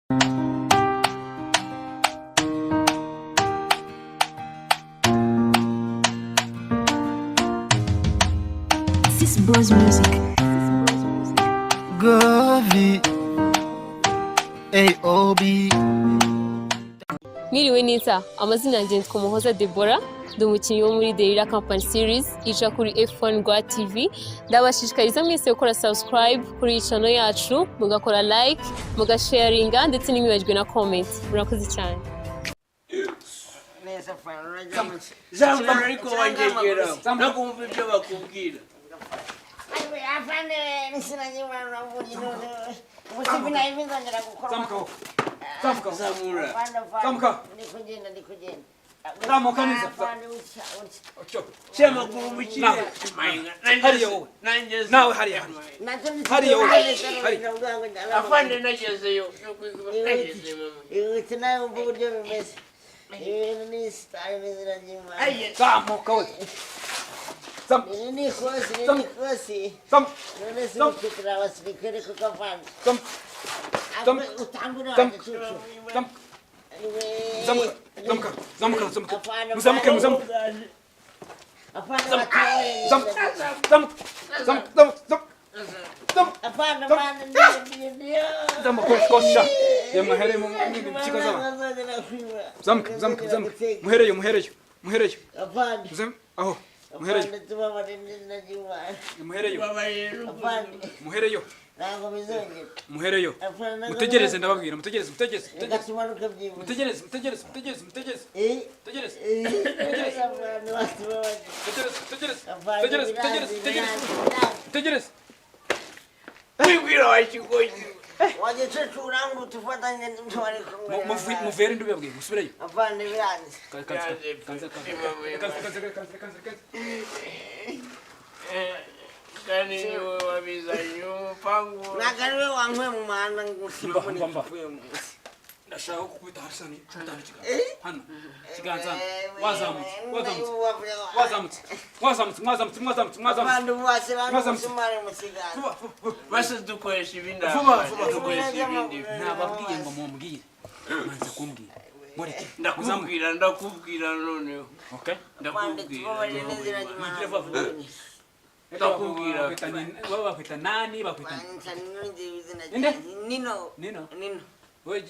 This Bros Music. Gavi AOB. Mwiriwe neza, amazina yanjye nitwa Muhoza Deborah, ndi umukinnyi wo muri The Company Series ica kuri F1 Rwa TV. Ndabashishikariza mwese gukora subscribe kuri channel yacu, mugakora like, mugasharinga ndetse nimwibajwe na comment. Murakoze cyane. Neza fana urajamutse. Zamura ariko wangegera. Nakumva ibyo bakubwira. Ayiwe afande nisinanyima naburi none. Ubusibi na ibi nzongera gukora. Zamuka. Zamura. Zamuka. Ndikugenda. Zamuka neza. Ocho. Chema kurumukire. Hariyo. Nanjye. Nawe hariyo. Hariyo. Afande nagezeyo. Iwe nawe uburyo bimeze. Ni style niziranyima. Zamuka we. Ni kosi. None sikira wasirikare kukavana. Utambura chuchu. Zamuka. Muzamuke. Apana. Kosha. Ya muhere mu mchiko zaba. Zamuka. Muhereyo. Apana. Aho. Muhereyo. Muhereyo. Ntabwo bizongera. Muhereyo. Mutegereze ndababwira, mutegereze. Gatumanuka byibuze. Mutegereze. Mutegereze. Wibwira wakigoye. Waje chechu urangu tufatanye ntwari kumwe. Muvere ndubabwiye, musubireyo. Apana biranze. Kanze. Kani niwe wabizanye umupangu. Nagariwe wankwe mu mahanda ngusima muri Mba. Ndashaka kukubita Hasani hano kiganza wazamutse Abantu bose bamusumare mu kiganza. Base dukoresha ibindi. ntababwiye ngo mumbwire manze kumbwira ndakubwira noneho. Okay ndakubwira bakwita nani bakwita Nino we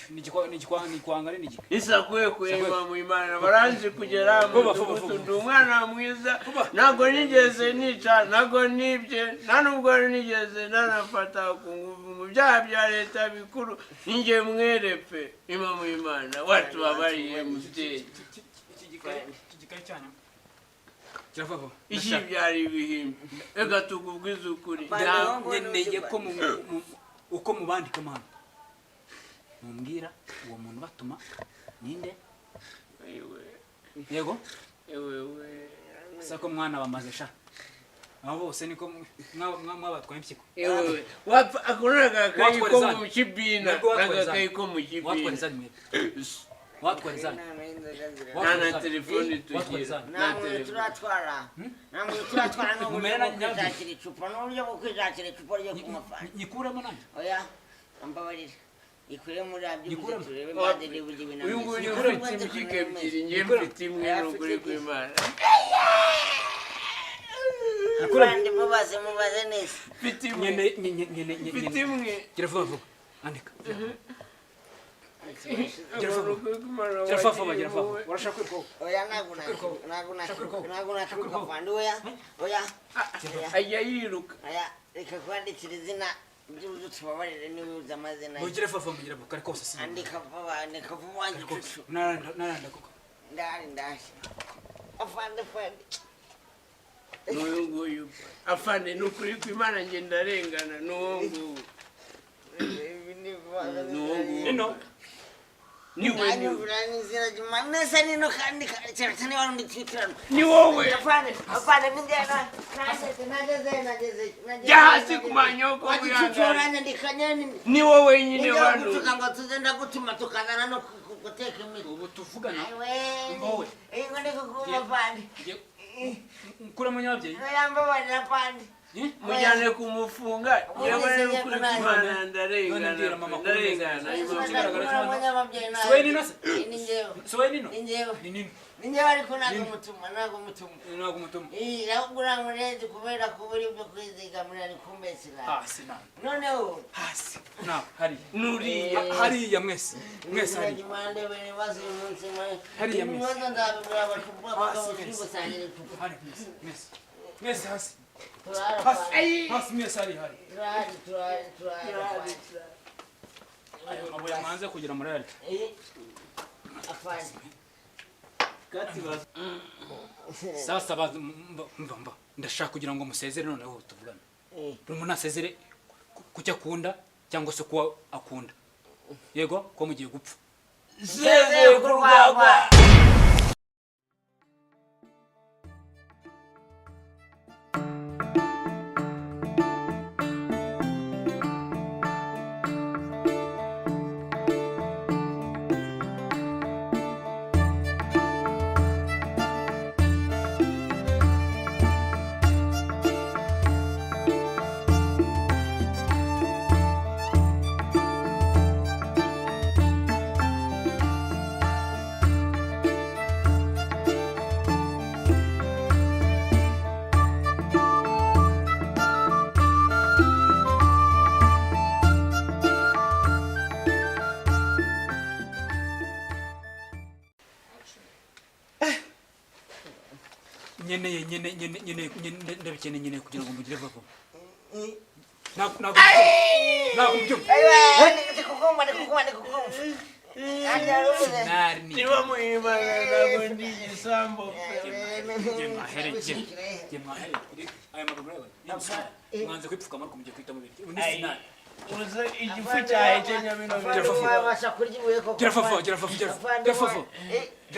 ni kwanga ni gike Isakwekwe mu Imana baranzi kugera mu mutundu umwana mwiza nago nigeze nica nago nibye nanubwo nigeze nanafata ku nguvu mu byaha bya leta bikuru ninge mwerepe ima mu Imana watu babariye muteye igikaye cyane kirafavo iki byari bihimbi ega tugubwiza ukuri nyeneye ko uko mubandika mana mumbwira uwo muntu batuma ninde yego sako mwana bamaze sha abo bose niko mwabatwaye impyiko wapfa akoraga kayiko mu kibina kayiko mu kibina watwarizanye nana telefone tugira namwe turatwara no kwijakira icupa n'uburyo bwo kwijakira icupa ryo kumafana nyikuremo nanjye oya ambabarira ikure muri abyo turebe madede buje bintu uyu nguyu ufite impyiko ebyiri ngiye mfite imwe n'ukuri kw'Imana kandi mubaze neza mfite imwe mfite imwe kiravuga andika Jirafafa urashaka ko oya naguna kuvanda oya ajya yiruka aya reka kwandikira izina by'uzu tubabarire nibuza amazina mugira fafa mugira bukari kose si andika vuba wangicucu naranda koko ndari afande n'uyu nguyu afande n'ukuri kw'Imana nge ndarengana n'uwo nguyu nino niwe neza nino kandi cyane warundi twitirano ni wowe afande ningena nageze jahasi kumanyoko wajicuranya ndikanyeni ni wowe nyine wanu tukanga tuzenda gutuma tukazana no guteka imiti ubu tuvugana mbowe ingo ndiko kuma pande kura munyabye yamba bana pande mujyane kumufunga yewe n'ukuri kw'Imana ndarengana Sowe nino se? Sowe nino? Ni ninjye ariko nago mutuma nago mutuma. Ahubwo murezi kubera ko buri byo kwizigamira ni kumbesira. Sina. Noneho Hasi. Na hari. nuri Hari ya mwese. Mwese hari. Imande bene bazi umunsi mwe. Hari ya mwese. None ndabura abashubwa bagabo kugusanyira icupa. Hari mwese. Mwese. Mwese hasi. Turara. Hasi mwese hari. Turara. Abuye mwanze kugira murari. Afanye. Sasa mva ndashaka kugira ngo musezere noneho tuvugane. Umuntu asezere kucya akunda cyangwa se kuwa akunda. Yego ko mugiye gupfa. seze kurwagwa nyene ndabikeneye kugira ngo mugire vuba. Nako Nari. niba muhimana ntabwo ndi igisambo mwanze kwipfukama ariko mugiye kwita mubiri. Undi sinari. uze igifu cyawe cy'anyabino Wabasha kurya ibuye koko. Gira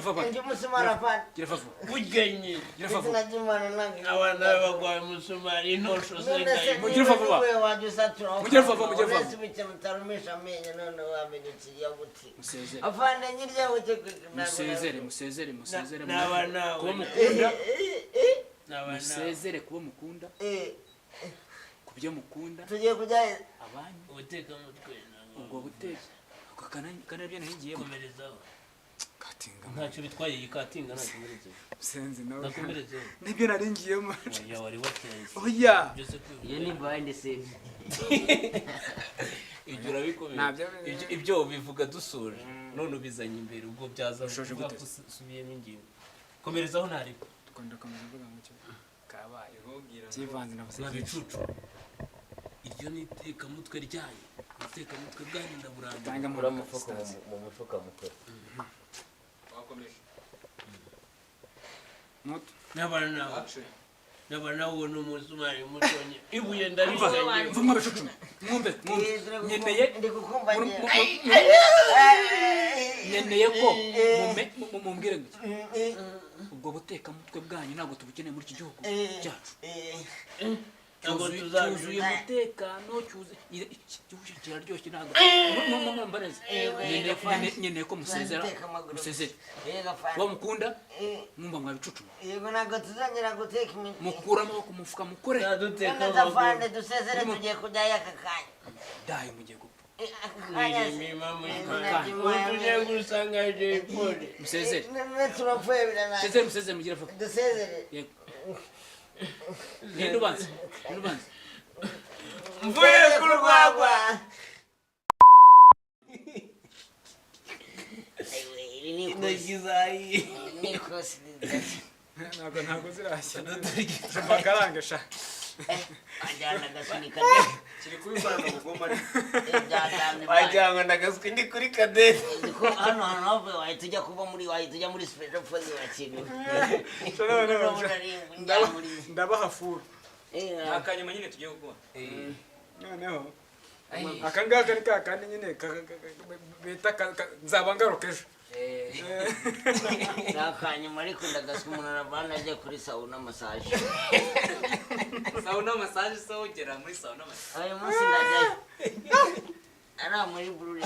fafa. Ndi musumara afanye. Gira fafa. ugenye Sinajimana nange. abana bagwaye umusumari intosho zendaye Mugire vuba. Mugire vuba. Bice mutarumisha amenyo none wamenye kiriya guti. Musezere. Afande nyirya ute Musezere. naba nawe Kuba mukunda. naba nawe Musezere kuba mukunda. Kubyo mukunda. Tugiye kujya Abanyu. ubuteka mutwe Ubwo buteke. Kanabyo nahigiyemo. komerezaho Katinga. ntacyo bitwaye iyi katinga nakomerezaho Senzi nawe. nakomerezaho Nibyo naringiyemo. oya wari wateze Oya. byose iyo ni behind scene. ibyo urabikomeye ibyo bivuga dusoje none ubizanye imbere ubwo byaza kuvuga ko usubiyemo ingingo komerezaho ntariko Twanda kamera vuga ngo cyo. Kabaye ubwira. Kivanze nabasezere. nabicucu iryo ni iteka mutwe ryanyu iteka mutwe bwanyu ndaburanga Tanga Kura mufuko mu mufuka mukora. Wakomeje. Moto. n'abana nawe n'umusumari mutonye ibuye ndarizanye Mva mwabecucu. Mwumve. Nyeneye. Ndi kukumva Nyeneye ko mumbwire ngo ubwo buteka mutwe bwanyu ntabwo tubukeneye muri iki gihugu cyacu. Cyuzuye umutekano igihugu kiraryoshye ntabwo mumbareze. Nyeneye ko musezere. Kuba mukunda mwumva mwabicucu. Yego ntabwo tuzongera guteka imiti. Mukura amaboko mufuka mukore. Neza afande dusezere tugiye kujyayo aka kanya. Dayo mugiye gupfa. tujye gusanga Jay Polly Musezere. Turapfuye birananiye. Musezere mugire vuba. Dusezere. Yego. Ndubanze. mvuye kurwagwa ndagizayi Ntabwo zirashya. Shamba karange sha. Ajyana agasunika Kiri kubivana mu bugoma. wajyanga ndagaswe ndi kuri kadete hano havuye wahita ujya muri special force wakintu. Ndabaha furu. Akanyuma nyine tugiye gukora. Noneho akangaka ni kakandi nyine bita nzaba ngaruka ejo. Nakanyuma ariko ndagaswe umuntu arabana ajya kuri sauna massage. Sauna massage sogera muri sauna massage. Ayo munsi ndajyayo. Ara muri bururi.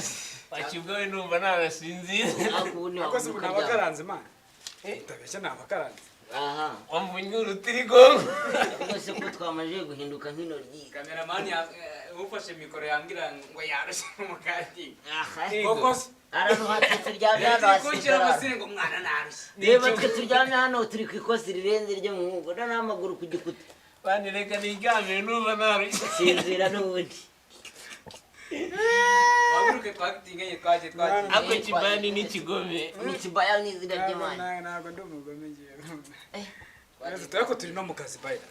wakibwawe numva nagasinzira Akoze ubunabakaranze man. Utabeshya nabakaranze. aha wamvunye urutirigongo rwose ko twamaze guhinduka nk'intoryi kameramani ufashe mikoro yambwira ngo yarushye umukati aha koko araruhatse turyamye hano kugira ngo hasi ngo mwana narushye reba twe turyamye hano turi ku ikosi rirenze ryo mu mugongo n'amaguru ku gikuta bandi reka niryamire numva narushye sinzira n'ubundi waburuke twagitinganye twaje ako kibani n'ikigome n'ikibaya n'izina ry'Imana ntabwo ndi umugome ngiye Neza tuya ko turi no mu kazi bayira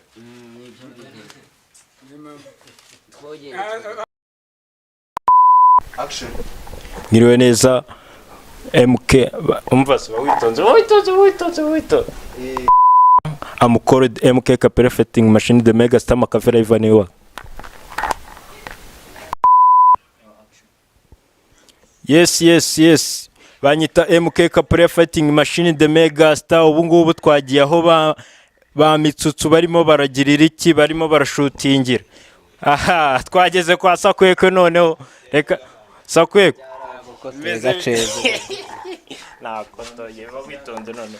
Ngiriwe neza MK umva se witonze I'm called MK Perfecting Machine the Mega Star Makavera Ivaniwa. Yes banyita MK Perfecting Machine the Mega Star. Ubu ngubu twagiye aho ba mitsutsu barimo baragirira iki barimo barashutingira. Aha twageze kwa Sakwekwe noneho reka Sakwekwe meze nakotoye witonze none